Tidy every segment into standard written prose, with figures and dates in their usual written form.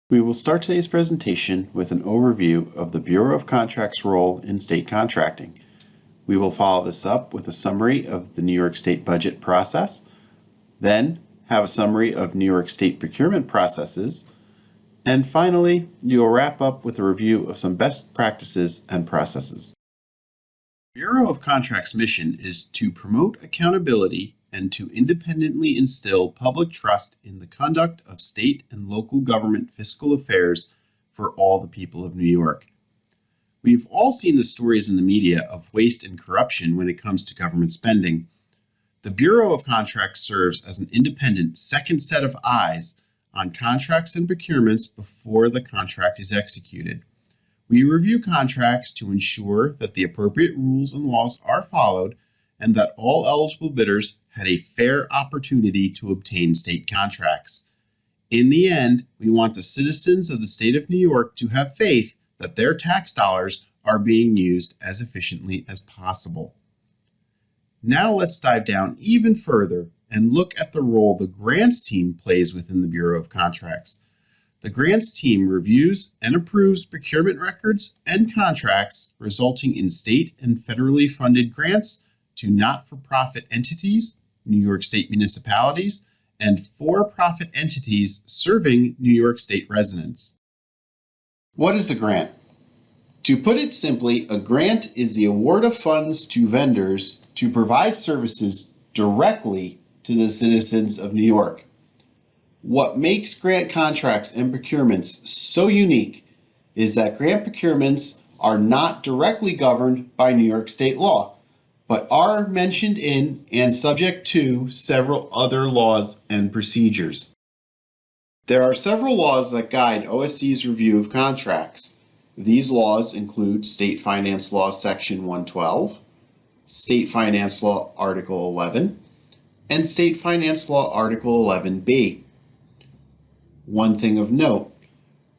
We will start today's presentation with an overview of the Bureau of Contracts' role in state contracting. We will follow this up with a summary of the New York State budget process, then have a summary of New York State procurement processes, and finally, you will wrap up with a review of some best practices and processes. The Bureau of Contracts' mission is to promote accountability and to independently instill public trust in the conduct of state and local government fiscal affairs for all the people of New York. We've all seen the stories in the media of waste and corruption when it comes to government spending. The Bureau of Contracts serves as an independent second set of eyes on contracts and procurements before the contract is executed. We review contracts to ensure that the appropriate rules and laws are followed and that all eligible bidders had a fair opportunity to obtain state contracts. In the end, we want the citizens of the state of New York to have faith that their tax dollars are being used as efficiently as possible. Now let's dive down even further and look at the role the grants team plays within the Bureau of Contracts. The grants team reviews and approves procurement records and contracts resulting in state and federally funded grants to not-for-profit entities, New York State municipalities, and for-profit entities serving New York State residents. What is a grant? To put it simply, a grant is the award of funds to vendors to provide services directly to the citizens of New York. What makes grant contracts and procurements so unique is that grant procurements are not directly governed by New York State law, but are mentioned in and subject to several other laws and procedures. There are several laws that guide OSC's review of contracts. These laws include State Finance Law Section 112, State Finance Law Article 11, and State Finance Law Article 11b. One thing of note,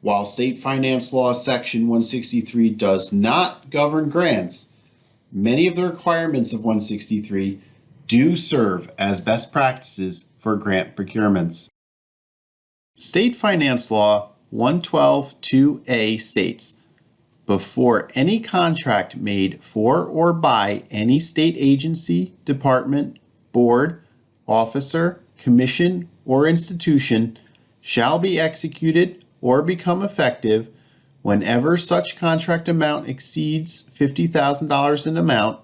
while State Finance Law Section 163 does not govern grants, many of the requirements of 163 do serve as best practices for grant procurements. State Finance Law 112(2)(a) states, before any contract made for or by any state agency, department, board, officer, commission, or institution shall be executed or become effective whenever such contract amount exceeds $50,000 in amount,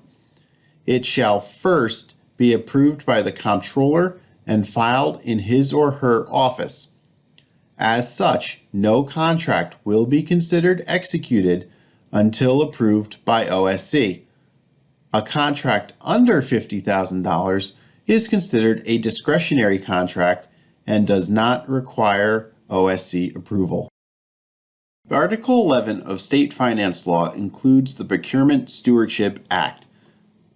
it shall first be approved by the comptroller and filed in his or her office. As such, no contract will be considered executed until approved by OSC. A contract under $50,000 is considered a discretionary contract and does not require OSC approval. Article 11 of State Finance Law includes the Procurement Stewardship Act.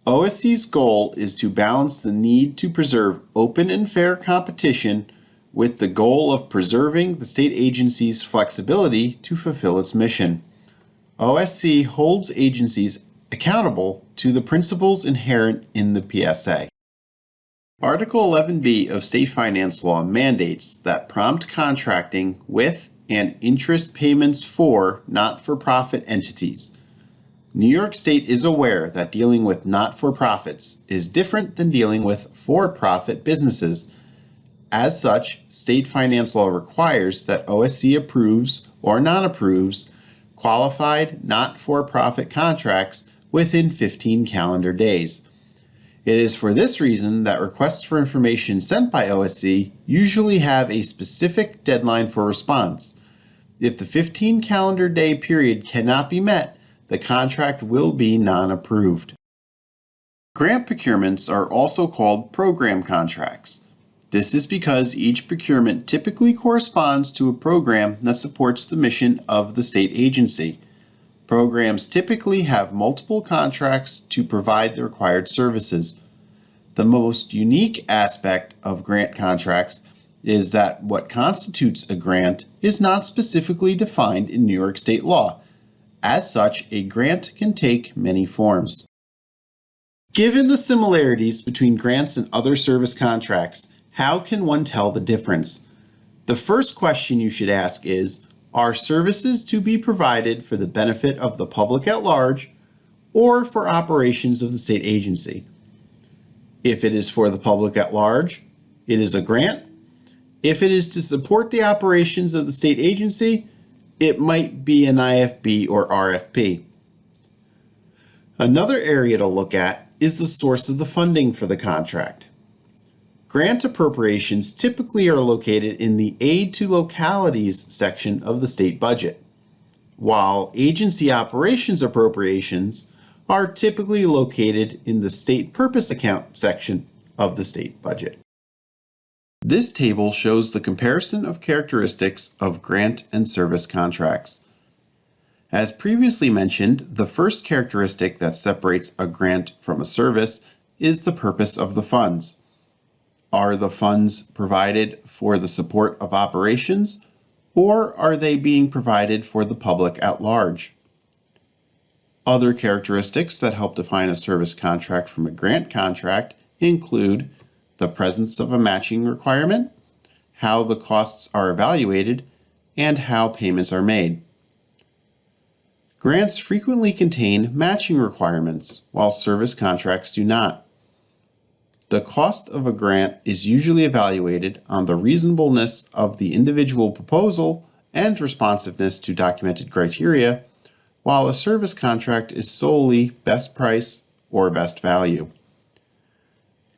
OSC's goal is to balance the need to preserve open and fair competition with the goal of preserving the state agency's flexibility to fulfill its mission. OSC holds agencies accountable to the principles inherent in the PSA. Article 11b of State Finance Law mandates that prompt contracting with and interest payments for not-for-profit entities. New York State is aware that dealing with not-for-profits is different than dealing with for-profit businesses. As such, State Finance Law requires that OSC approves or non-approves qualified not-for-profit contracts within 15 calendar days. It is for this reason that requests for information sent by OSC usually have a specific deadline for response. If the 15 calendar day period cannot be met, the contract will be non-approved. Grant procurements are also called program contracts. This is because each procurement typically corresponds to a program that supports the mission of the state agency. Programs typically have multiple contracts to provide the required services. The most unique aspect of grant contracts is that what constitutes a grant is not specifically defined in New York State law. As such, a grant can take many forms. Given the similarities between grants and other service contracts, how can one tell the difference? The first question you should ask is, Are services to be provided for the benefit of the public at large or for operations of the state agency? If it is for the public at large, it is a grant. If it is to support the operations of the state agency, it might be an IFB or RFP. Another area to look at is the source of the funding for the contract. Grant appropriations typically are located in the Aid to Localities section of the state budget, while agency operations appropriations are typically located in the State Purpose Account section of the state budget. This table shows the comparison of characteristics of grant and service contracts. As previously mentioned, the first characteristic that separates a grant from a service is the purpose of the funds. Are the funds provided for the support of operations, or are they being provided for the public at large? Other characteristics that help define a service contract from a grant contract include the presence of a matching requirement, how the costs are evaluated, and how payments are made. Grants frequently contain matching requirements, while service contracts do not. The cost of a grant is usually evaluated on the reasonableness of the individual proposal and responsiveness to documented criteria, while a service contract is solely best price or best value.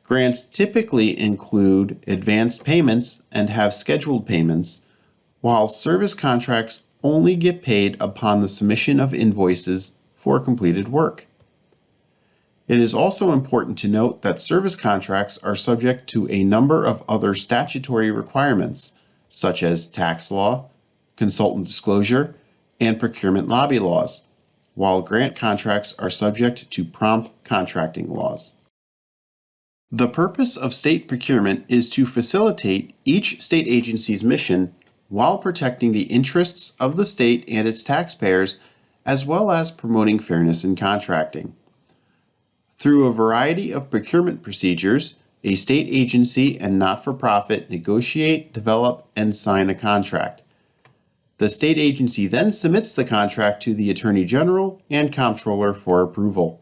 Grants typically include advanced payments and have scheduled payments, while service contracts only get paid upon the submission of invoices for completed work. It is also important to note that service contracts are subject to a number of other statutory requirements, such as tax law, consultant disclosure, and procurement lobby laws, while grant contracts are subject to prompt contracting laws. The purpose of state procurement is to facilitate each state agency's mission while protecting the interests of the state and its taxpayers, as well as promoting fairness in contracting. Through a variety of procurement procedures, a state agency and not-for-profit negotiate, develop, and sign a contract. The state agency then submits the contract to the Attorney General and Comptroller for approval.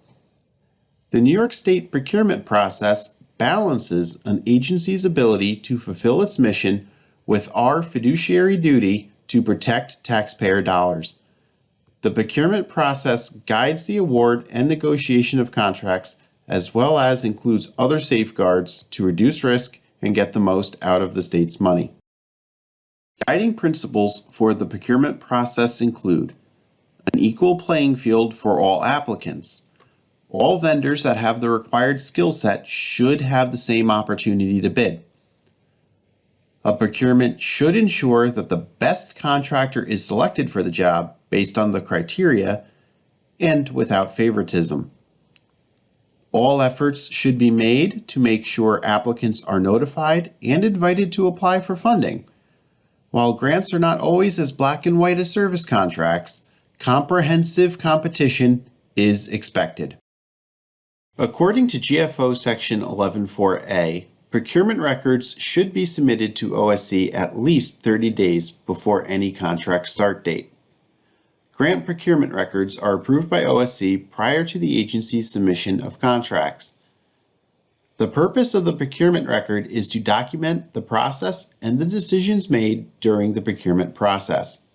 The New York State procurement process balances an agency's ability to fulfill its mission with our fiduciary duty to protect taxpayer dollars. The procurement process guides the award and negotiation of contracts, as well as includes other safeguards to reduce risk and get the most out of the state's money. Guiding principles for the procurement process include an equal playing field for all applicants. All vendors that have the required skill set should have the same opportunity to bid. A procurement should ensure that the best contractor is selected for the job based on the criteria and without favoritism. All efforts should be made to make sure applicants are notified and invited to apply for funding. While grants are not always as black and white as service contracts, comprehensive competition is expected. According to GFO Section 11.4a, procurement records should be submitted to OSC at least 30 days before any contract start date. Grant procurement records are approved by OSC prior to the agency's submission of contracts. The purpose of the procurement record is to document the process and the decisions made during the procurement process.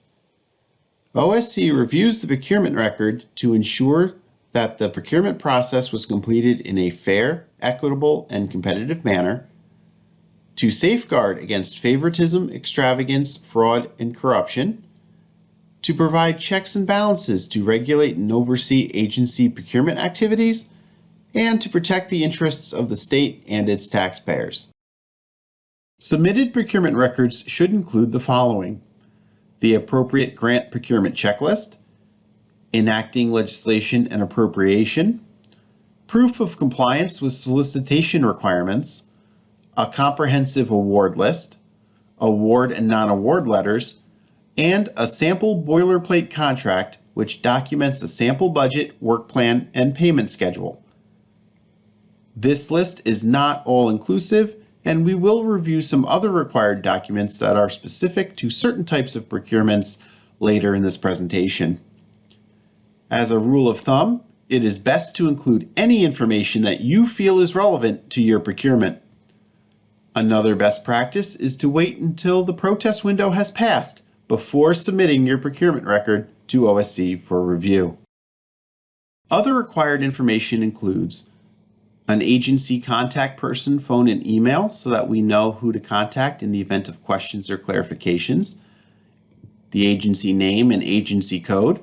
OSC reviews the procurement record to ensure that the procurement process was completed in a fair, equitable, and competitive manner, to safeguard against favoritism, extravagance, fraud, and corruption, to provide checks and balances to regulate and oversee agency procurement activities, and to protect the interests of the state and its taxpayers. Submitted procurement records should include the following: the appropriate grant procurement checklist, enacting legislation and appropriation, proof of compliance with solicitation requirements, a comprehensive award list, award and non-award letters, and a sample boilerplate contract which documents a sample budget, work plan, and payment schedule. This list is not all-inclusive, and we will review some other required documents that are specific to certain types of procurements later in this presentation. As a rule of thumb, it is best to include any information that you feel is relevant to your procurement. Another best practice is to wait until the protest window has passed before submitting your procurement record to OSC for review. Other required information includes an agency contact person, phone, and email so that we know who to contact in the event of questions or clarifications, the agency name and agency code,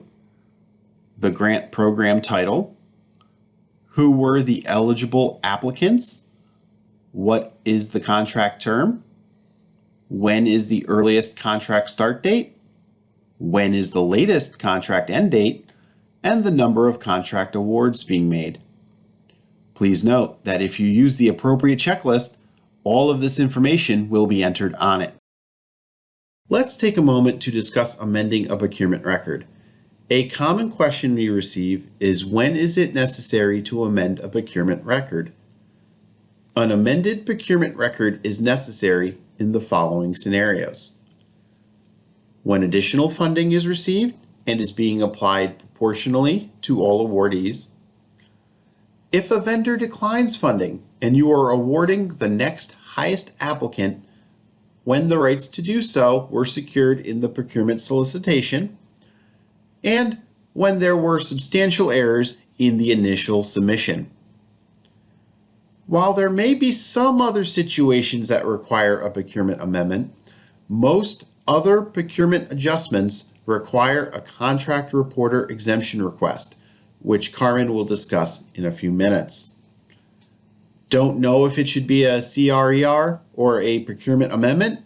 the grant program title, who were the eligible applicants, what is the contract term, when is the earliest contract start date, when is the latest contract end date, and the number of contract awards being made. Please note that if you use the appropriate checklist, all of this information will be entered on it. Let's take a moment to discuss amending a procurement record. A common question we receive is, when is it necessary to amend a procurement record? An amended procurement record is necessary in the following scenarios: when additional funding is received and is being applied proportionally to all awardees, if a vendor declines funding and you are awarding the next highest applicant when the rights to do so were secured in the procurement solicitation, and when there were substantial errors in the initial submission. While there may be some other situations that require a procurement amendment, most other procurement adjustments require a contract reporter exemption request, which Carmen will discuss in a few minutes. Don't know if it should be a CRER or a procurement amendment?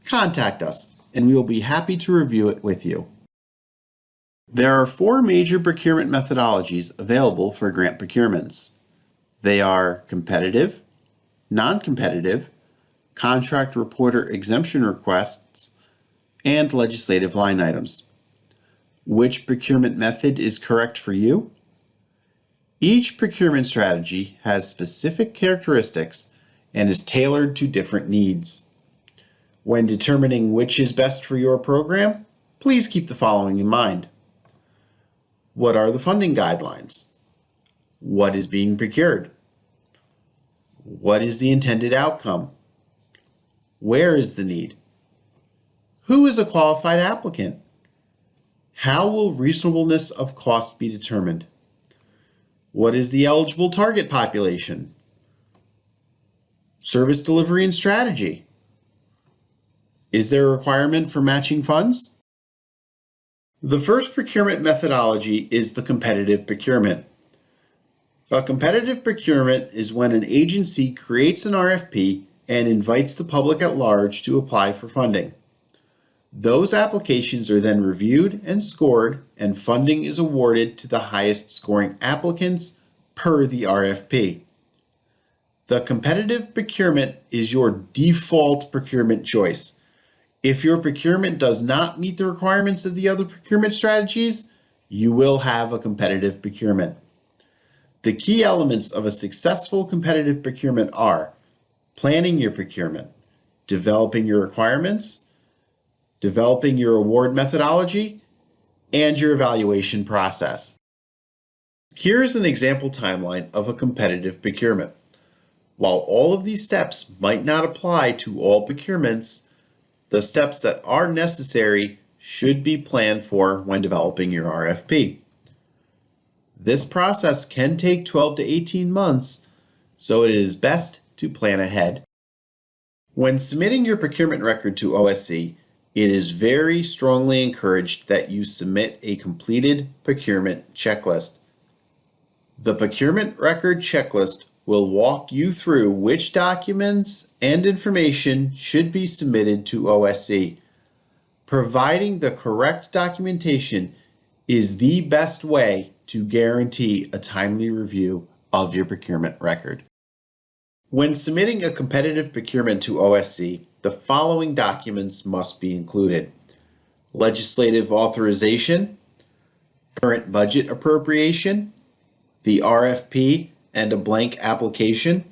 Contact us, and we will be happy to review it with you. There are 4 major procurement methodologies available for grant procurements. They are competitive, non-competitive, contract reporter exemption requests, and legislative line items. Which procurement method is correct for you? Each procurement strategy has specific characteristics and is tailored to different needs. When determining which is best for your program, please keep the following in mind. What are the funding guidelines? What is being procured? What is the intended outcome? Where is the need? Who is a qualified applicant? How will reasonableness of cost be determined? What is the eligible target population? Service delivery and strategy. Is there a requirement for matching funds? The first procurement methodology is the competitive procurement. A competitive procurement is when an agency creates an RFP and invites the public at large to apply for funding. Those applications are then reviewed and scored, and funding is awarded to the highest scoring applicants per the RFP. The competitive procurement is your default procurement choice. If your procurement does not meet the requirements of the other procurement strategies, you will have a competitive procurement. The key elements of a successful competitive procurement are planning your procurement, developing your requirements, developing your award methodology, and your evaluation process. Here is an example timeline of a competitive procurement. While all of these steps might not apply to all procurements, the steps that are necessary should be planned for when developing your RFP. This process can take 12 to 18 months, so it is best to plan ahead. When submitting your procurement record to OSC, it is very strongly encouraged that you submit a completed procurement checklist. The procurement record checklist will walk you through which documents and information should be submitted to OSC. Providing the correct documentation is the best way to guarantee a timely review of your procurement record. When submitting a competitive procurement to OSC, the following documents must be included: legislative authorization, current budget appropriation, the RFP and a blank application,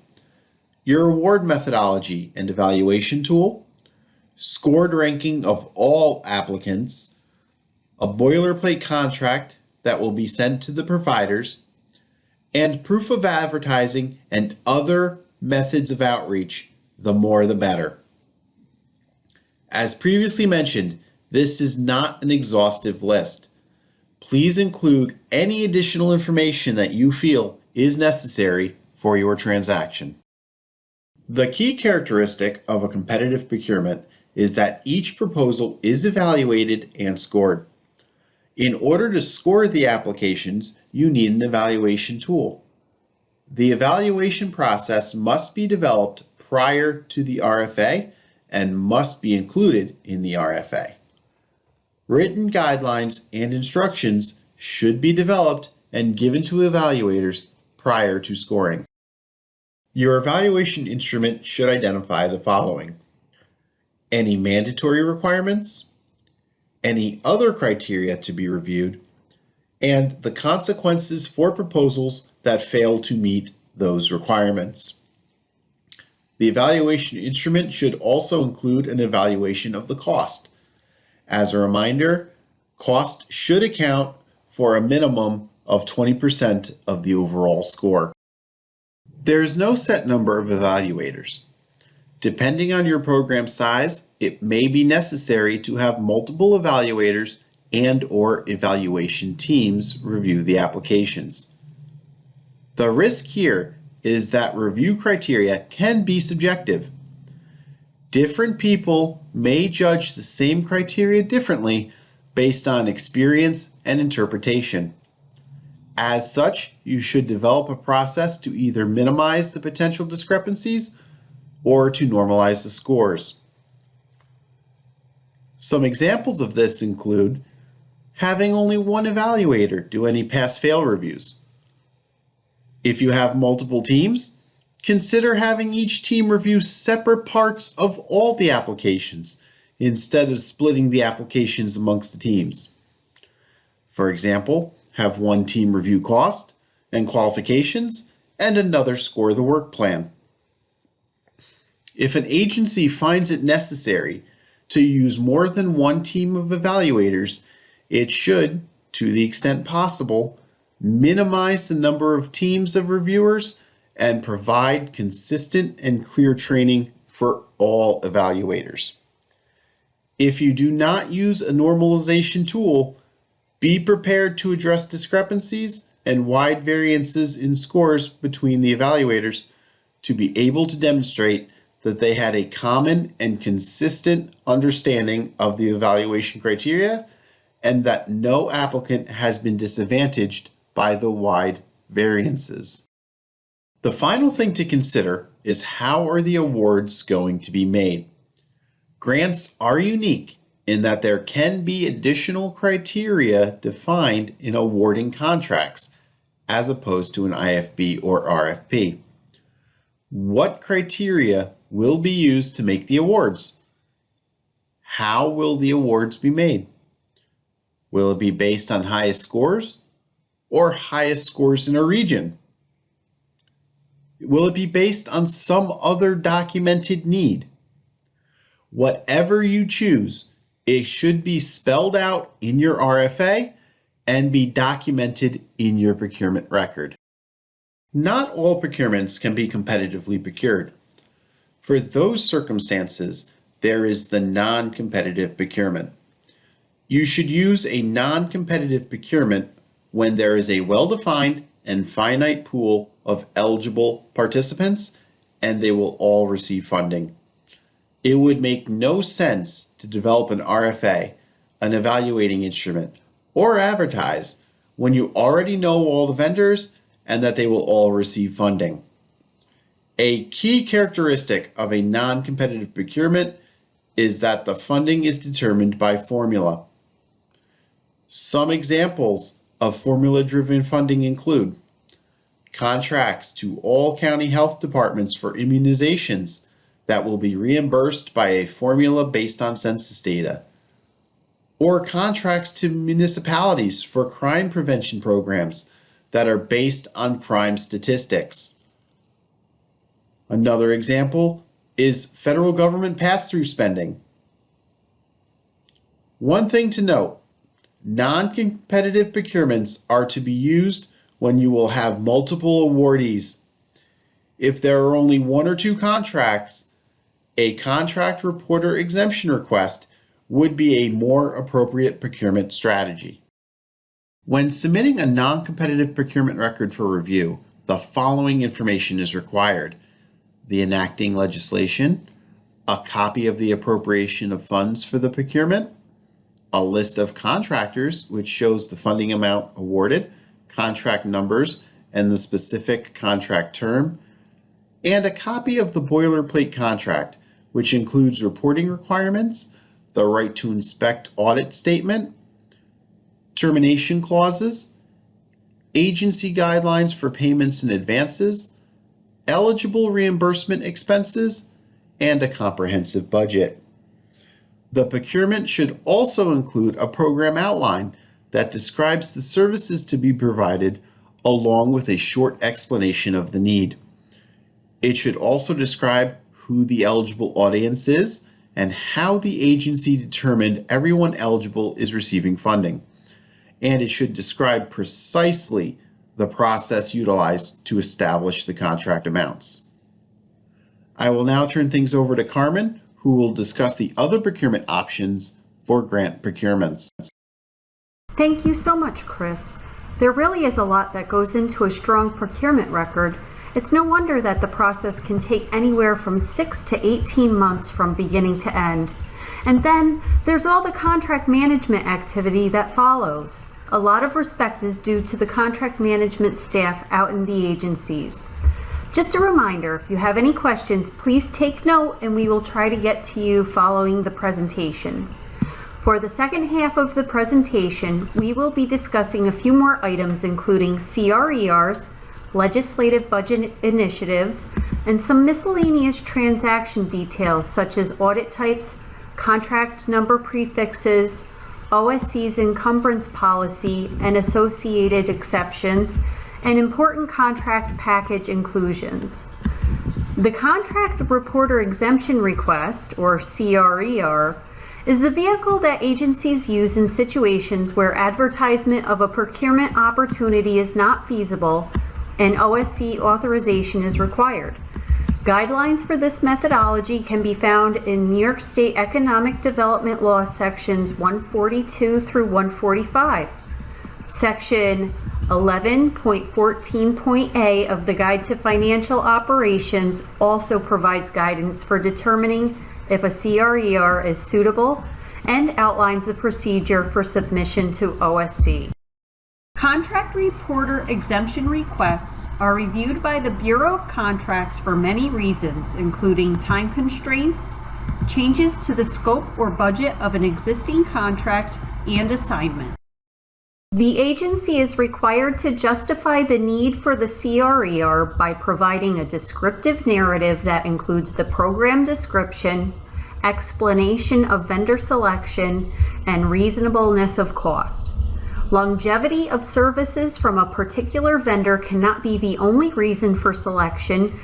your award methodology and evaluation tool, scored ranking of all applicants, a boilerplate contract that will be sent to the providers, and proof of advertising and other methods of outreach, the more the better. As previously mentioned, this is not an exhaustive list. Please include any additional information that you feel is necessary for your transaction. The key characteristic of a competitive procurement is that each proposal is evaluated and scored. In order to score the applications, you need an evaluation tool. The evaluation process must be developed prior to the RFA and must be included in the RFA. Written guidelines and instructions should be developed and given to evaluators prior to scoring. Your evaluation instrument should identify the following: any mandatory requirements, any other criteria to be reviewed, and the consequences for proposals that fail to meet those requirements. The evaluation instrument should also include an evaluation of the cost. As a reminder, cost should account for a minimum of 20% of the overall score. There is no set number of evaluators. Depending on your program size, it may be necessary to have multiple evaluators and/or evaluation teams review the applications. The risk here is that review criteria can be subjective. Different people may judge the same criteria differently based on experience and interpretation. As such, you should develop a process to either minimize the potential discrepancies or to normalize the scores. Some examples of this include having only one evaluator do any pass-fail reviews. If you have multiple teams, consider having each team review separate parts of all the applications instead of splitting the applications amongst the teams. For example, have one team review cost and qualifications and another score the work plan. If an agency finds it necessary to use more than one team of evaluators, it should, to the extent possible, minimize the number of teams of reviewers and provide consistent and clear training for all evaluators. If you do not use a normalization tool, be prepared to address discrepancies and wide variances in scores between the evaluators to be able to demonstrate that they had a common and consistent understanding of the evaluation criteria and that no applicant has been disadvantaged by the wide variances. The final thing to consider is how are the awards going to be made? Grants are unique in that there can be additional criteria defined in awarding contracts as opposed to an IFB or RFP. What criteria will be used to make the awards? How will the awards be made? Will it be based on highest scores or highest scores in a region? Will it be based on some other documented need? Whatever you choose, it should be spelled out in your RFA and be documented in your procurement record. Not all procurements can be competitively procured. For those circumstances, there is the non-competitive procurement. You should use a non-competitive procurement when there is a well-defined and finite pool of eligible participants and they will all receive funding. It would make no sense to develop an RFA, an evaluating instrument, or advertise when you already know all the vendors and that they will all receive funding. A key characteristic of a non-competitive procurement is that the funding is determined by formula. Some examples of formula-driven funding include contracts to all county health departments for immunizations that will be reimbursed by a formula based on census data, or contracts to municipalities for crime prevention programs that are based on crime statistics. Another example is federal government pass-through spending. One thing to note, Non-competitive procurements are to be used when you will have multiple awardees. If there are only one or two contracts, a contract reporter exemption request would be a more appropriate procurement strategy. When submitting a non-competitive procurement record for review, the following information is required: the enacting legislation, a copy of the appropriation of funds for the procurement, a list of contractors which shows the funding amount awarded, contract numbers, and the specific contract term, and a copy of the boilerplate contract, which includes reporting requirements, the right to inspect audit statement, termination clauses, agency guidelines for payments and advances, eligible reimbursement expenses, and a comprehensive budget. The procurement should also include a program outline that describes the services to be provided, along with a short explanation of the need. It should also describe who the eligible audience is and how the agency determined everyone eligible is receiving funding. And it should describe precisely the process utilized to establish the contract amounts. I will now turn things over to Carmen, who will discuss the other procurement options for grant procurements. Thank you so much, Chris. There really is a lot that goes into a strong procurement record. It's no wonder that the process can take anywhere from 6 to 18 months from beginning to end. And then there's all the contract management activity that follows. A lot of respect is due to the contract management staff out in the agencies. Just a reminder, if you have any questions, please take note and we will try to get to you following the presentation. For the second half of the presentation, we will be discussing a few more items, including CRERs, legislative budget initiatives, and some miscellaneous transaction details such as audit types, contract number prefixes, OSC's encumbrance policy and associated exceptions, and important contract package inclusions. The Contract Reporter Exemption Request, or CRER, is the vehicle that agencies use in situations where advertisement of a procurement opportunity is not feasible and OSC authorization is required. Guidelines for this methodology can be found in New York State Economic Development Law sections 142 through 145. Section 11.14.a of the Guide to Financial Operations also provides guidance for determining if a CRER is suitable and outlines the procedure for submission to OSC. Contract reporter exemption requests are reviewed by the Bureau of Contracts for many reasons, including time constraints, changes to the scope or budget of an existing contract, and assignment. The agency is required to justify the need for the CRER by providing a descriptive narrative that includes the program description, explanation of vendor selection, and reasonableness of cost. Longevity of services from a particular vendor cannot be the only reason for selection,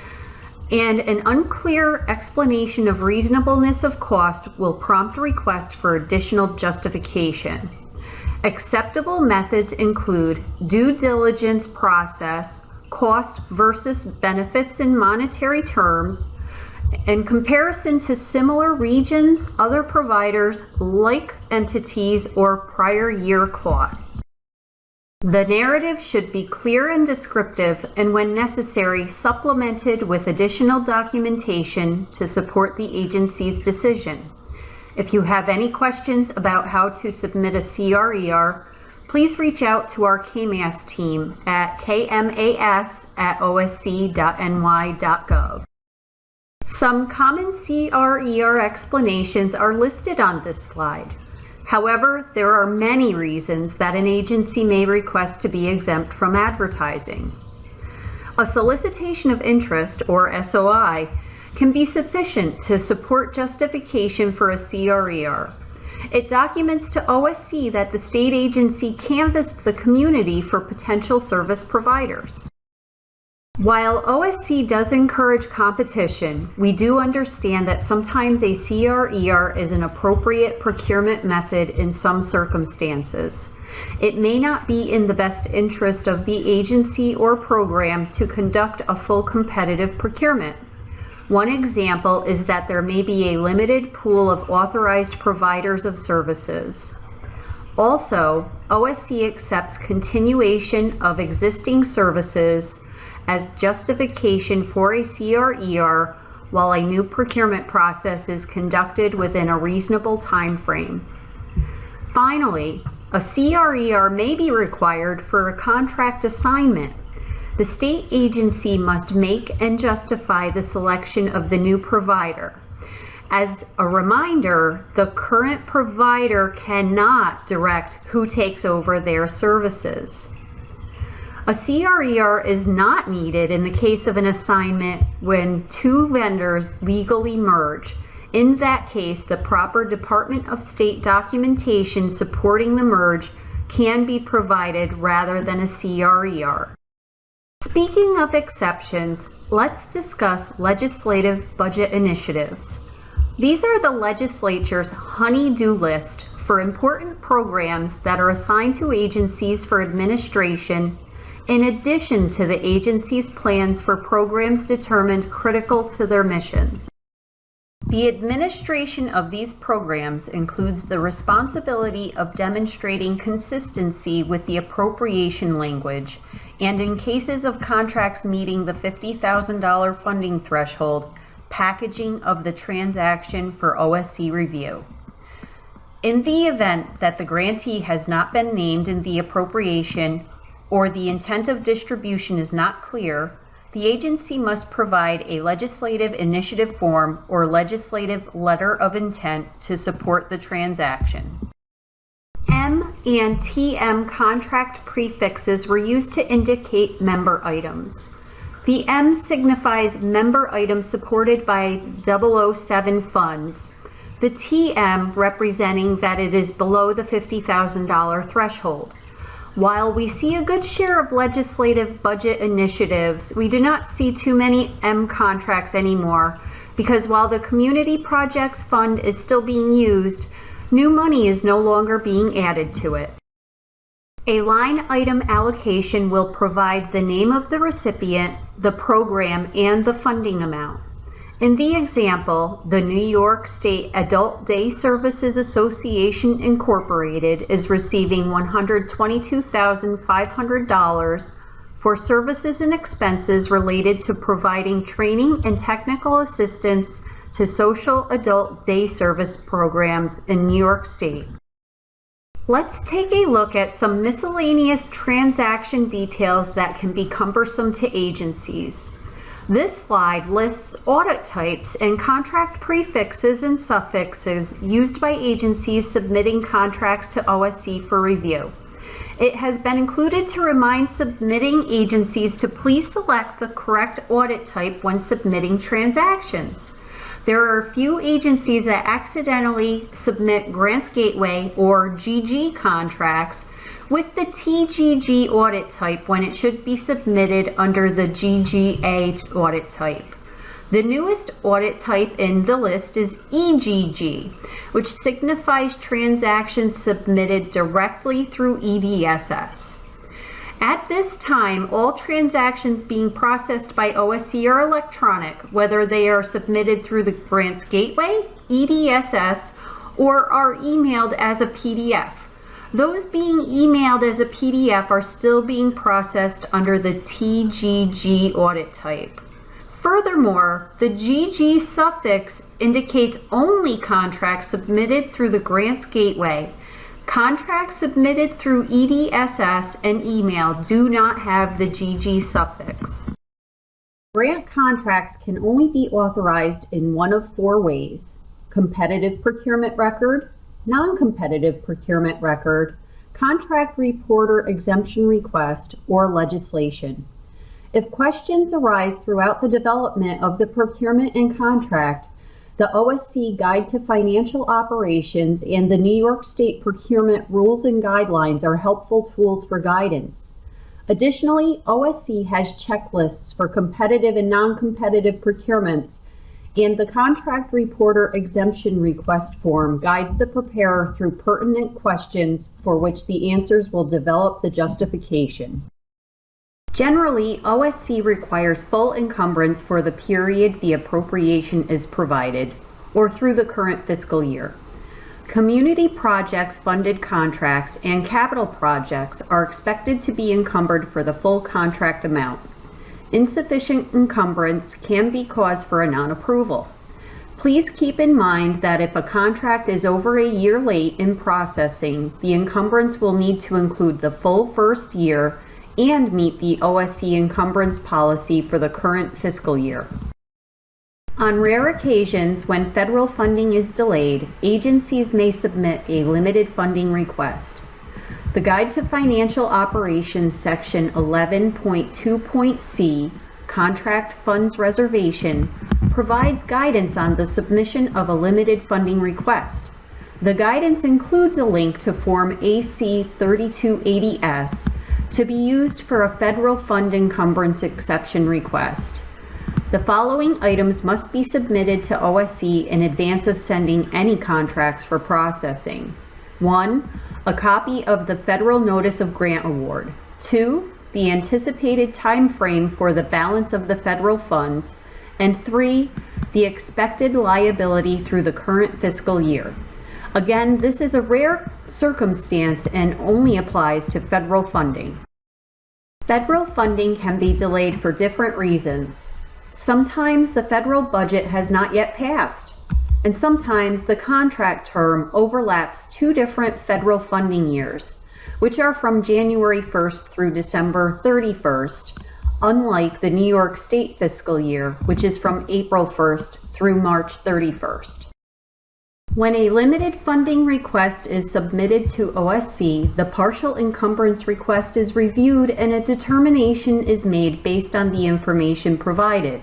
and an unclear explanation of reasonableness of cost will prompt a request for additional justification. Acceptable methods include due diligence process, cost versus benefits in monetary terms, in comparison to similar regions, other providers, like entities, or prior year costs. The narrative should be clear and descriptive, and when necessary, supplemented with additional documentation to support the agency's decision. If you have any questions about how to submit a CRER, please reach out to our KMAS team at kmas@osc.ny.gov. Some common CRER explanations are listed on this slide. However, there are many reasons that an agency may request to be exempt from advertising. A solicitation of interest, or SOI, can be sufficient to support justification for a CRER. It documents to OSC that the state agency canvassed the community for potential service providers. While OSC does encourage competition, we do understand that sometimes a CRER is an appropriate procurement method in some circumstances. It may not be in the best interest of the agency or program to conduct a full competitive procurement. One example is that there may be a limited pool of authorized providers of services. Also, OSC accepts continuation of existing services as justification for a CRER while a new procurement process is conducted within a reasonable time frame. Finally, a CRER may be required for a contract assignment. The state agency must make and justify the selection of the new provider. As a reminder, the current provider cannot direct who takes over their services. A CRER is not needed in the case of an assignment when two vendors legally merge. In that case, the proper Department of State documentation supporting the merge can be provided rather than a CRER. Speaking of exceptions, let's discuss legislative budget initiatives. These are the legislature's honey-do list for important programs that are assigned to agencies for administration, in addition to the agency's plans for programs determined critical to their missions. The administration of these programs includes the responsibility of demonstrating consistency with the appropriation language, and in cases of contracts meeting the $50,000 funding threshold, packaging of the transaction for OSC review. In the event that the grantee has not been named in the appropriation or the intent of distribution is not clear, the agency must provide a legislative initiative form or legislative letter of intent to support the transaction. M and TM contract prefixes were used to indicate member items. The M signifies member items supported by 007 funds, the TM representing that it is below the $50,000 threshold. While we see a good share of legislative budget initiatives, we do not see too many M contracts anymore because while the Community Projects Fund is still being used, new money is no longer being added to it. A line item allocation will provide the name of the recipient, the program, and the funding amount. In the example, the New York State Adult Day Services Association Incorporated is receiving $122,500 for services and expenses related to providing training and technical assistance to social adult day service programs in New York State. Let's take a look at some miscellaneous transaction details that can be cumbersome to agencies. This slide lists audit types and contract prefixes and suffixes used by agencies submitting contracts to OSC for review. It has been included to remind submitting agencies to please select the correct audit type when submitting transactions. There are a few agencies that accidentally submit Grants Gateway or GG contracts with the TGG audit type when it should be submitted under the GGA audit type. The newest audit type in the list is EGG, which signifies transactions submitted directly through EDSS. At this time, all transactions being processed by OSC are electronic, whether they are submitted through the Grants Gateway, EDSS, or are emailed as a PDF. Those being emailed as a PDF are still being processed under the TGG audit type. Furthermore, the GG suffix indicates only contracts submitted through the Grants Gateway. Contracts submitted through EDSS and email do not have the GG suffix. Grant contracts can only be authorized in one of four ways: competitive procurement record, non-competitive procurement record, contract reporter exemption request, or legislation. If questions arise throughout the development of the procurement and contract, the OSC Guide to Financial Operations and the New York State Procurement Rules and Guidelines are helpful tools for guidance. Additionally, OSC has checklists for competitive and non-competitive procurements, and the Contract Reporter Exemption Request form guides the preparer through pertinent questions for which the answers will develop the justification. Generally, OSC requires full encumbrance for the period the appropriation is provided, or through the current fiscal year. Community projects, funded contracts, and capital projects are expected to be encumbered for the full contract amount. Insufficient encumbrance can be cause for a non-approval. Please keep in mind that if a contract is over a year late in processing, the encumbrance will need to include the full first year and meet the OSC encumbrance policy for the current fiscal year. On rare occasions, when federal funding is delayed, agencies may submit a limited funding request. The Guide to Financial Operations, Section 11.2.c, Contract Funds Reservation, provides guidance on the submission of a limited funding request. The guidance includes a link to Form AC 3280S to be used for a federal fund encumbrance exception request. The following items must be submitted to OSC in advance of sending any contracts for processing. 1. A copy of the Federal Notice of Grant Award. 2. The anticipated time frame for the balance of the federal funds. And 3. The expected liability through the current fiscal year. Again, this is a rare circumstance and only applies to federal funding. Federal funding can be delayed for different reasons. Sometimes the federal budget has not yet passed, and sometimes the contract term overlaps two different federal funding years, which are from January 1st through December 31st, unlike the New York State fiscal year, which is from April 1st through March 31st. When a limited funding request is submitted to OSC, the partial encumbrance request is reviewed and a determination is made based on the information provided.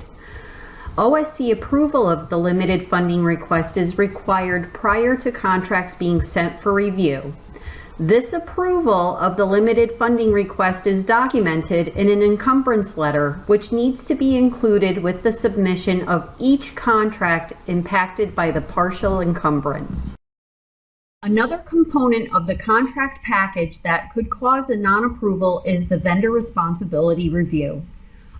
OSC approval of the limited funding request is required prior to contracts being sent for review. This approval of the limited funding request is documented in an encumbrance letter, which needs to be included with the submission of each contract impacted by the partial encumbrance. Another component of the contract package that could cause a non-approval is the vendor responsibility review.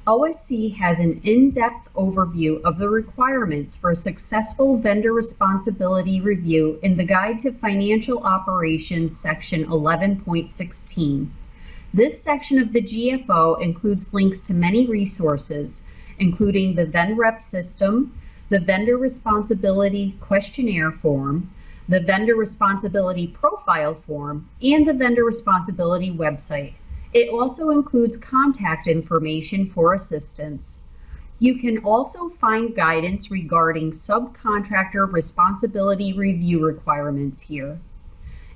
OSC has an in-depth overview of the requirements for a successful vendor responsibility review in the Guide to Financial Operations, Section 11.16. This section of the GFO includes links to many resources, including the VenRep system, the Vendor Responsibility Questionnaire Form, the Vendor Responsibility Profile Form, and the Vendor Responsibility website. It also includes contact information for assistance. You can also find guidance regarding subcontractor responsibility review requirements here.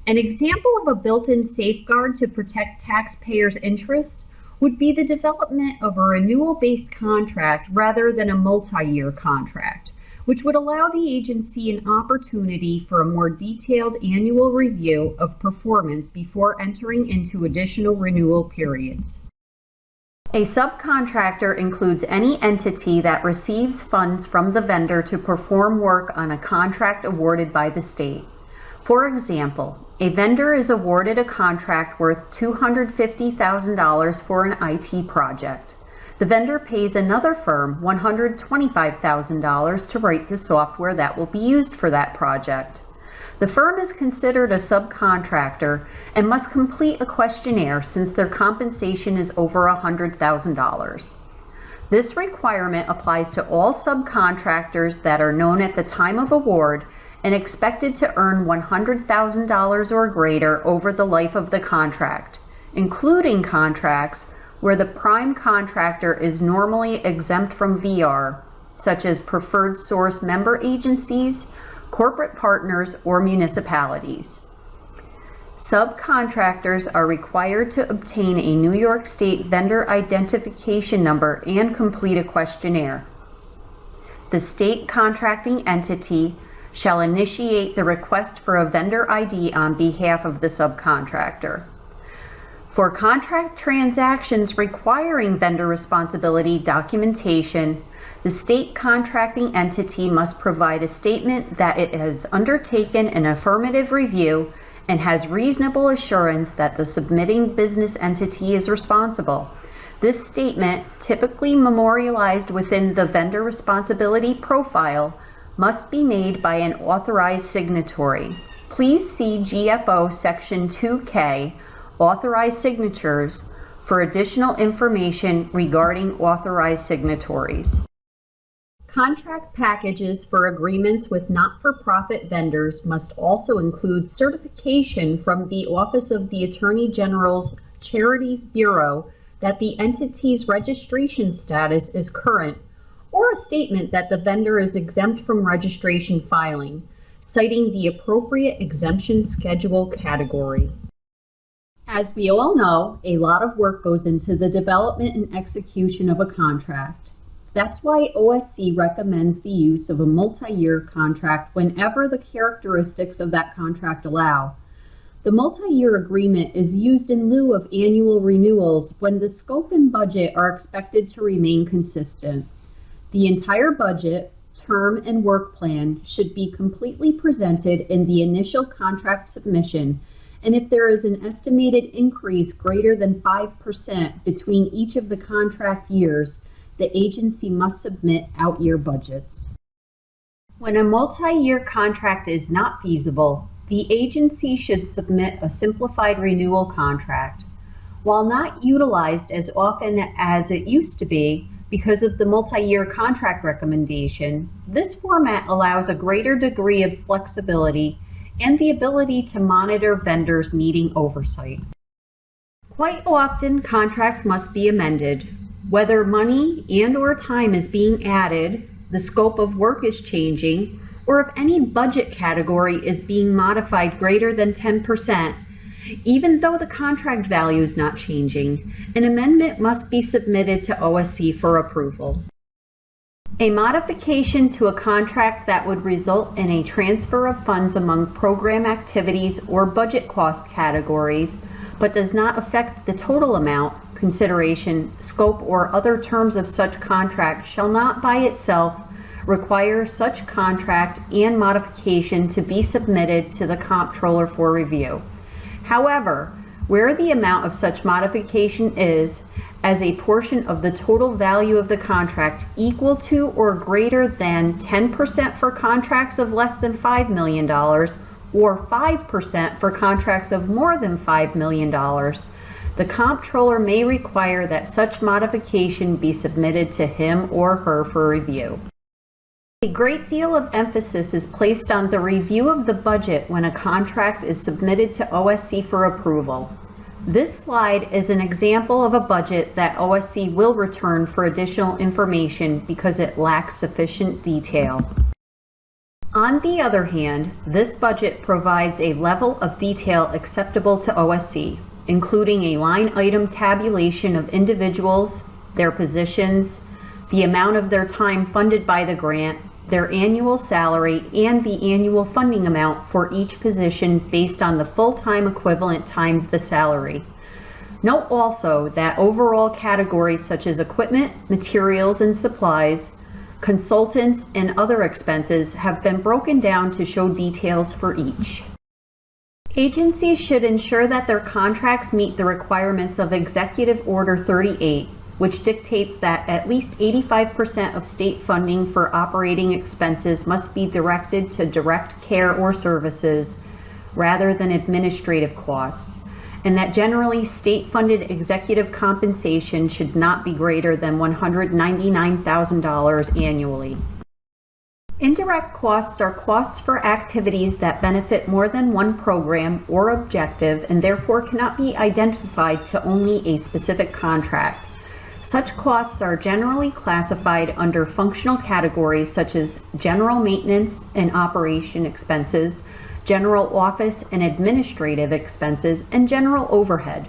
An example of a built-in safeguard to protect taxpayers' interest would be the development of a renewal-based contract rather than a multi-year contract, which would allow the agency an opportunity for a more detailed annual review of performance before entering into additional renewal periods. A subcontractor includes any entity that receives funds from the vendor to perform work on a contract awarded by the state. For example, a vendor is awarded a contract worth $250,000 for an IT project. The vendor pays another firm $125,000 to write the software that will be used for that project. The firm is considered a subcontractor and must complete a questionnaire since their compensation is over $100,000. This requirement applies to all subcontractors that are known at the time of award and expected to earn $100,000 or greater over the life of the contract, including contracts where the prime contractor is normally exempt from VR, such as preferred source member agencies, corporate partners, or municipalities. Subcontractors are required to obtain a New York State vendor identification number and complete a questionnaire. The state contracting entity shall initiate the request for a vendor ID on behalf of the subcontractor. For contract transactions requiring vendor responsibility documentation, the state contracting entity must provide a statement that it has undertaken an affirmative review and has reasonable assurance that the submitting business entity is responsible. This statement, typically memorialized within the vendor responsibility profile, must be made by an authorized signatory. Please see GFO Section 2K, Authorized Signatures, for additional information regarding authorized signatories. Contract packages for agreements with not-for-profit vendors must also include certification from the Office of the Attorney General's Charities Bureau that the entity's registration status is current, or a statement that the vendor is exempt from registration filing, citing the appropriate exemption schedule category. As we all know, a lot of work goes into the development and execution of a contract. That's why OSC recommends the use of a multi-year contract whenever the characteristics of that contract allow. The multi-year agreement is used in lieu of annual renewals when the scope and budget are expected to remain consistent. The entire budget, term, and work plan should be completely presented in the initial contract submission, and if there is an estimated increase greater than 5% between each of the contract years, the agency must submit out-year budgets. When a multi-year contract is not feasible, the agency should submit a simplified renewal contract. While not utilized as often as it used to be because of the multi-year contract recommendation, this format allows a greater degree of flexibility and the ability to monitor vendors needing oversight. Quite often, contracts must be amended. Whether money and/or time is being added, the scope of work is changing, or if any budget category is being modified greater than 10%, even though the contract value is not changing, an amendment must be submitted to OSC for approval. A modification to a contract that would result in a transfer of funds among program activities or budget cost categories, but does not affect the total amount, consideration, scope, or other terms of such contract shall not by itself require such contract and modification to be submitted to the comptroller for review. However, where the amount of such modification is, as a portion of the total value of the contract equal to or greater than 10% for contracts of less than $5 million, or 5% for contracts of more than $5 million, the comptroller may require that such modification be submitted to him or her for review. A great deal of emphasis is placed on the review of the budget when a contract is submitted to OSC for approval. This slide is an example of a budget that OSC will return for additional information because it lacks sufficient detail. On the other hand, this budget provides a level of detail acceptable to OSC, including a line item tabulation of individuals, their positions, the amount of their time funded by the grant, their annual salary, and the annual funding amount for each position based on the full-time equivalent times the salary. Note also that overall categories such as equipment, materials and supplies, consultants, and other expenses have been broken down to show details for each. Agencies should ensure that their contracts meet the requirements of Executive Order 38, which dictates that at least 85% of state funding for operating expenses must be directed to direct care or services rather than administrative costs, and that generally state-funded executive compensation should not be greater than $199,000 annually. Indirect costs are costs for activities that benefit more than one program or objective and therefore cannot be identified to only a specific contract. Such costs are generally classified under functional categories such as general maintenance and operation expenses, general office and administrative expenses, and general overhead.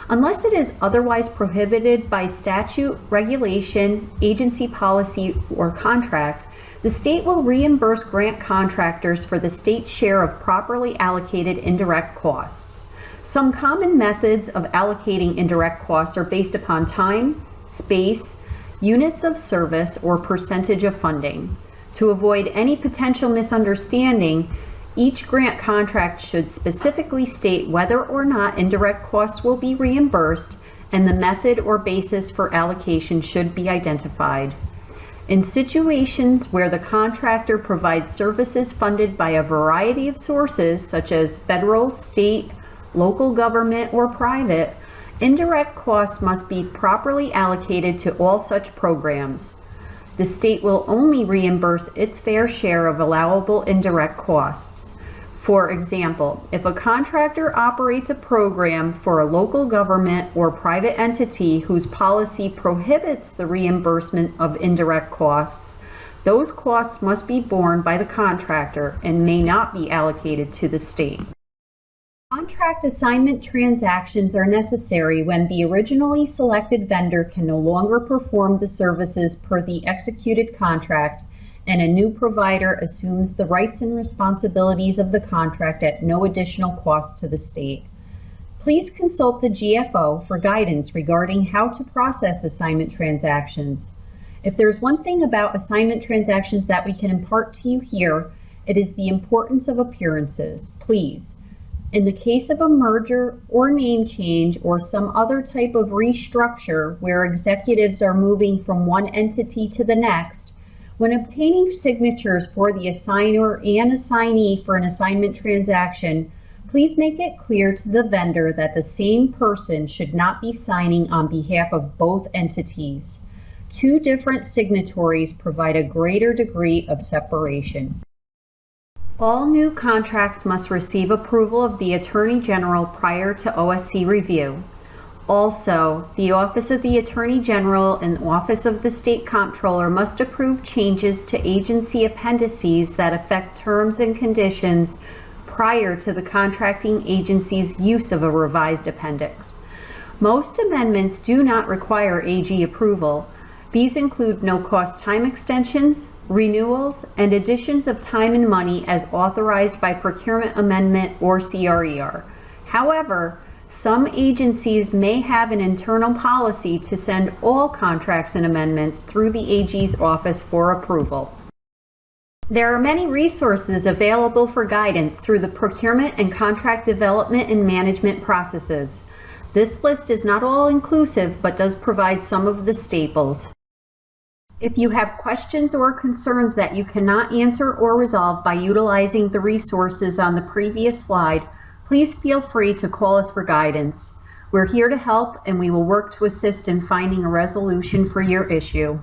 Unless it is otherwise prohibited by statute, regulation, agency policy, or contract, the state will reimburse grant contractors for the state share of properly allocated indirect costs. Some common methods of allocating indirect costs are based upon time, space, units of service, or percentage of funding. To avoid any potential misunderstanding, each grant contract should specifically state whether or not indirect costs will be reimbursed, and the method or basis for allocation should be identified. In situations where the contractor provides services funded by a variety of sources, such as federal, state, local government, or private, indirect costs must be properly allocated to all such programs. The state will only reimburse its fair share of allowable indirect costs. For example, if a contractor operates a program for a local government or private entity whose policy prohibits the reimbursement of indirect costs, those costs must be borne by the contractor and may not be allocated to the state. Contract assignment transactions are necessary when the originally selected vendor can no longer perform the services per the executed contract, and a new provider assumes the rights and responsibilities of the contract at no additional cost to the state. Please consult the GFO for guidance regarding how to process assignment transactions. If there's one thing about assignment transactions that we can impart to you here, it is the importance of appearances. Please, in the case of a merger or name change or some other type of restructure where executives are moving from one entity to the next, when obtaining signatures for the assigner and assignee for an assignment transaction, please make it clear to the vendor that the same person should not be signing on behalf of both entities. Two different signatories provide a greater degree of separation. All new contracts must receive approval of the Attorney General prior to OSC review. Also, the Office of the Attorney General and Office of the State Comptroller must approve changes to agency appendices that affect terms and conditions prior to the contracting agency's use of a revised appendix. Most amendments do not require AG approval. These include no-cost time extensions, renewals, and additions of time and money as authorized by procurement amendment or CRER. However, some agencies may have an internal policy to send all contracts and amendments through the AG's office for approval. There are many resources available for guidance through the procurement and contract development and management processes. This list is not all-inclusive, but does provide some of the staples. If you have questions or concerns that you cannot answer or resolve by utilizing the resources on the previous slide, please feel free to call us for guidance. We're here to help, and we will work to assist in finding a resolution for your issue.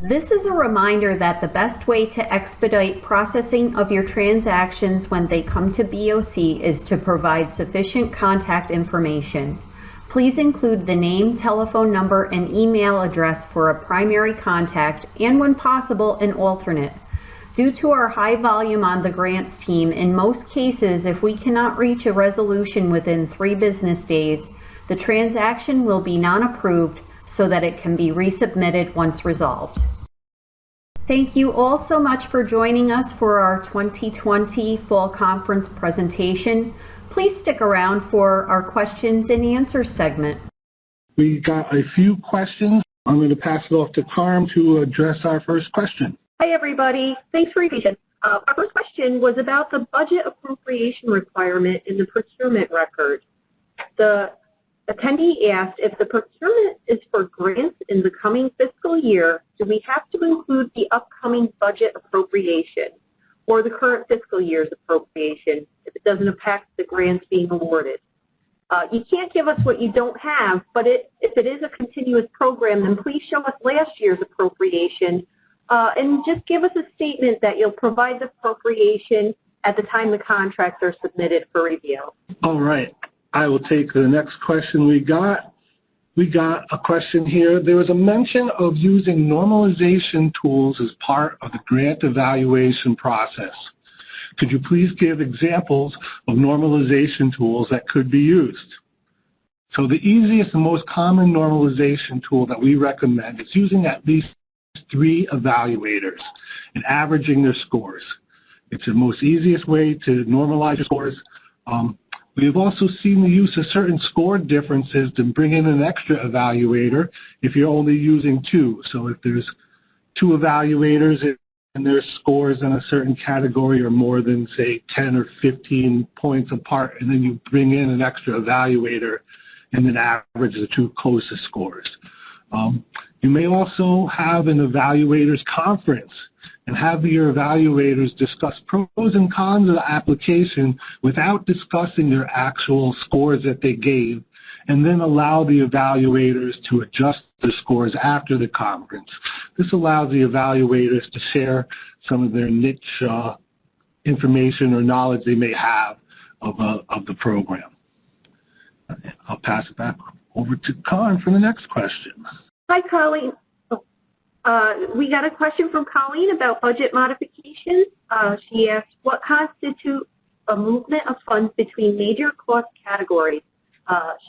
This is a reminder that the best way to expedite processing of your transactions when they come to BOC is to provide sufficient contact information. Please include the name, telephone number, and email address for a primary contact, and when possible, an alternate. Due to our high volume on the grants team, in most cases, if we cannot reach a resolution within 3 business days, the transaction will be non-approved so that it can be resubmitted once resolved. Thank you all so much for joining us for our 2020 Fall Conference presentation. Please stick around for our questions and answers segment. We got a few questions. I'm going to pass it off to Carm to address our first question. Hi, everybody. Thanks for your patience. Our first question was about the budget appropriation requirement in the procurement record. The attendee asked, if the procurement is for grants in the coming fiscal year, do we have to include the upcoming budget appropriation or the current fiscal year's appropriation if it doesn't impact the grants being awarded? You can't give us what you don't have, but if it is a continuous program, then please show us last year's appropriation and just give us a statement that you'll provide the appropriation at the time the contracts are submitted for review. All right. I will take the next question we got. We got a question here. There was a mention of using normalization tools as part of the grant evaluation process. Could you please give examples of normalization tools that could be used? So the easiest and most common normalization tool that we recommend is using at least 3 evaluators and averaging their scores. It's the most easiest way to normalize your scores. We have also seen the use of certain score differences to bring in an extra evaluator if you're only using two. So if there's two evaluators and their scores in a certain category are more than, say, 10 or 15 points apart, and then you bring in an extra evaluator and then average the two closest scores. You may also have an evaluators conference and have your evaluators discuss pros and cons of the application without discussing their actual scores that they gave, and then allow the evaluators to adjust the scores after the conference. This allows the evaluators to share some of their niche information or knowledge they may have of the program. I'll pass it back over to Karen for the next question. Hi, Colleen. We got a question from Colleen about budget modifications. She asked, what constitutes a movement of funds between major cost categories?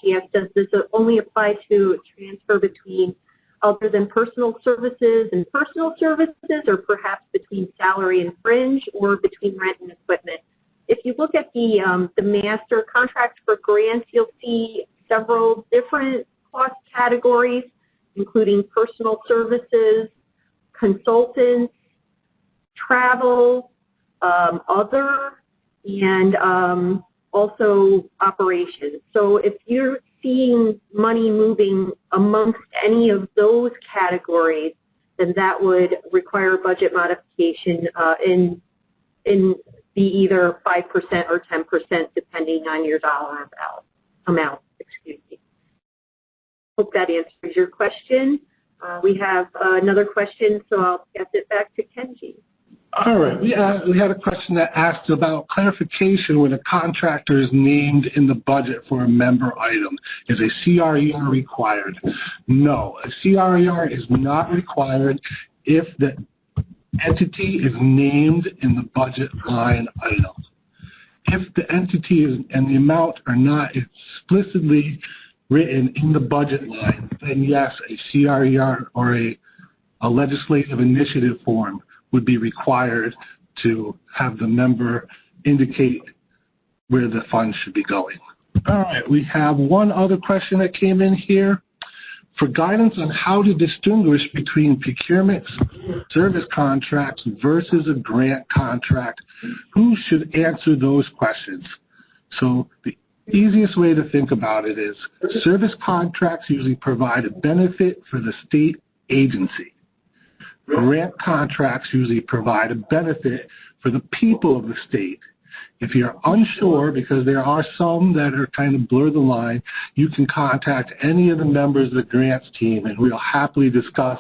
She asked, does this only apply to transfer between other than personal services and personal services, or perhaps between salary and fringe, or between rent and equipment? If you look at the master contract for grants, you'll see several different cost categories, including personal services, consultants, travel, other, and also operations. So if you're seeing money moving amongst any of those categories, then that would require budget modification in be either 5% or 10%, depending on your dollar amount. Excuse me. Hope that answers your question. We have another question, so I'll pass it back to Kenji. All right, we had a question that asked about clarification when a contractor is named in the budget for a member item. Is a CRER required? No, a CRER is not required if the entity is named in the budget line item. If the entity is, and the amount are not explicitly written in the budget line, then yes, a CRER or a legislative initiative form would be required to have the member indicate where the funds should be going. All right, we have one other question that came in here. For guidance on how to distinguish between procurement service contracts versus a grant contract, who should answer those questions? So the easiest way to think about it is service contracts usually provide a benefit for the state agency. Grant contracts usually provide a benefit for the people of the state. If you're unsure, because there are some that are kind of blur the line, you can contact any of the members of the grants team and we'll happily discuss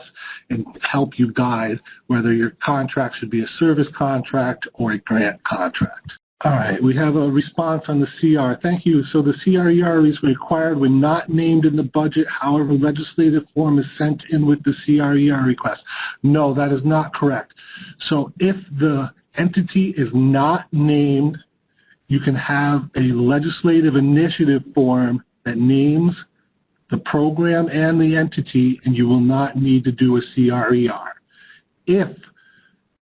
and help you guide whether your contract should be a service contract or a grant contract. All right, we have a response on the CR. Thank you. So the CRER is required when not named in the budget. However, legislative form is sent in with the CRER request. No, that is not correct. So if the entity is not named, you can have a legislative initiative form that names the program and the entity, and you will not need to do a CRER. If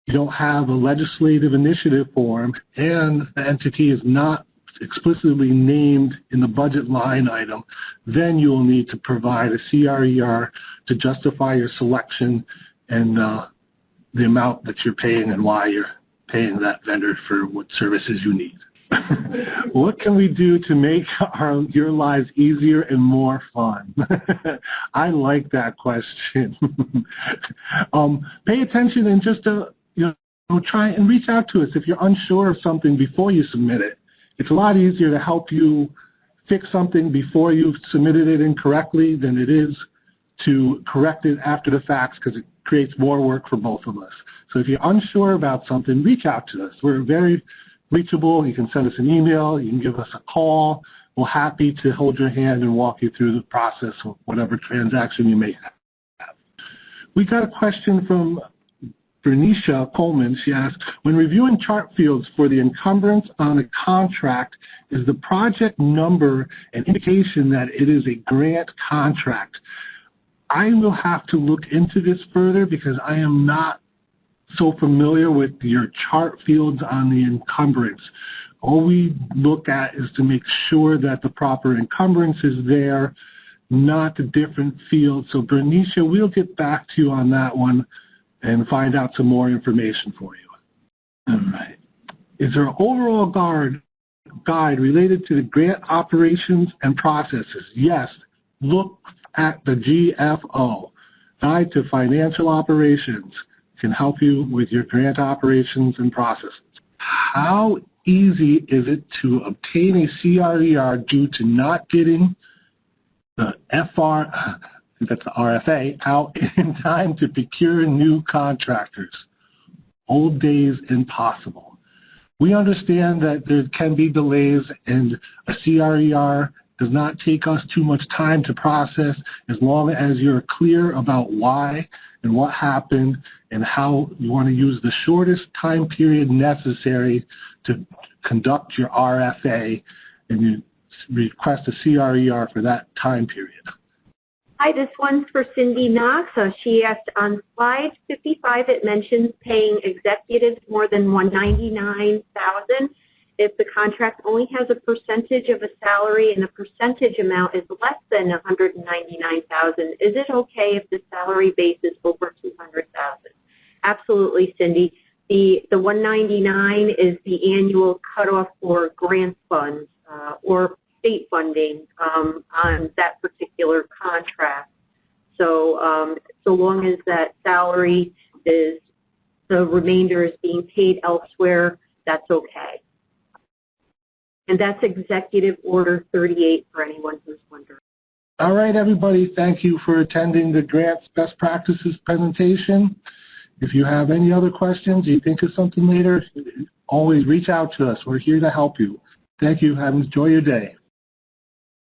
you don't have a legislative initiative form and the entity is not explicitly named in the budget line item, then you will need to provide a CRER to justify your selection and the amount that you're paying and why you're paying that vendor for what services you need. What can we do to make your lives easier and more fun? I like that question. Pay attention and just try and reach out to us if you're unsure of something before you submit it. It's a lot easier to help you fix something before you've submitted it incorrectly than it is to correct it after the facts, because it creates more work for both of us. So if you're unsure about something, reach out to us. We're very reachable. You can send us an email. You can give us a call. We're happy to hold your hand and walk you through the process of whatever transaction you may have. We got a question from Bernicia Coleman. She asked, when reviewing chart fields for the encumbrance on a contract, is the project number an indication that it is a grant contract? I will have to look into this further because I am not so familiar with your chart fields on the encumbrance. All we look at is to make sure that the proper encumbrance is there, not the different fields. So Bernicia, we'll get back to you on that one and find out some more information for you. All right. Is there an overall guide related to the grant operations and processes? Yes. Look at the GFO, Guide to Financial Operations. Can help you with your grant operations and processes. How easy is it to obtain a CRER due to not getting the that's the RFA, out in time to procure new contractors? Old days impossible. We understand that there can be delays, and a CRER does not take us too much time to process as long as you're clear about why and what happened and how you want to use the shortest time period necessary to conduct your RFA, and you request a CRER for that time period. Hi, this one's for Cindy Knox. She asked, on slide 55, it mentions paying executives more than $199,000 if the contract only has a percentage of a salary and the percentage amount is less than $199,000. Is it okay if the salary base is over $200,000? Absolutely, Cindy. The 199 is the annual cutoff for grant funds or state funding on that particular contract. So so long as that salary is, the remainder is being paid elsewhere, that's okay. And that's Executive Order 38 for anyone who's wondering. All right, everybody, thank you for attending the Grants Best Practices presentation. If you have any other questions, you think of something later, always reach out to us. We're here to help you. Thank you. Enjoy your day.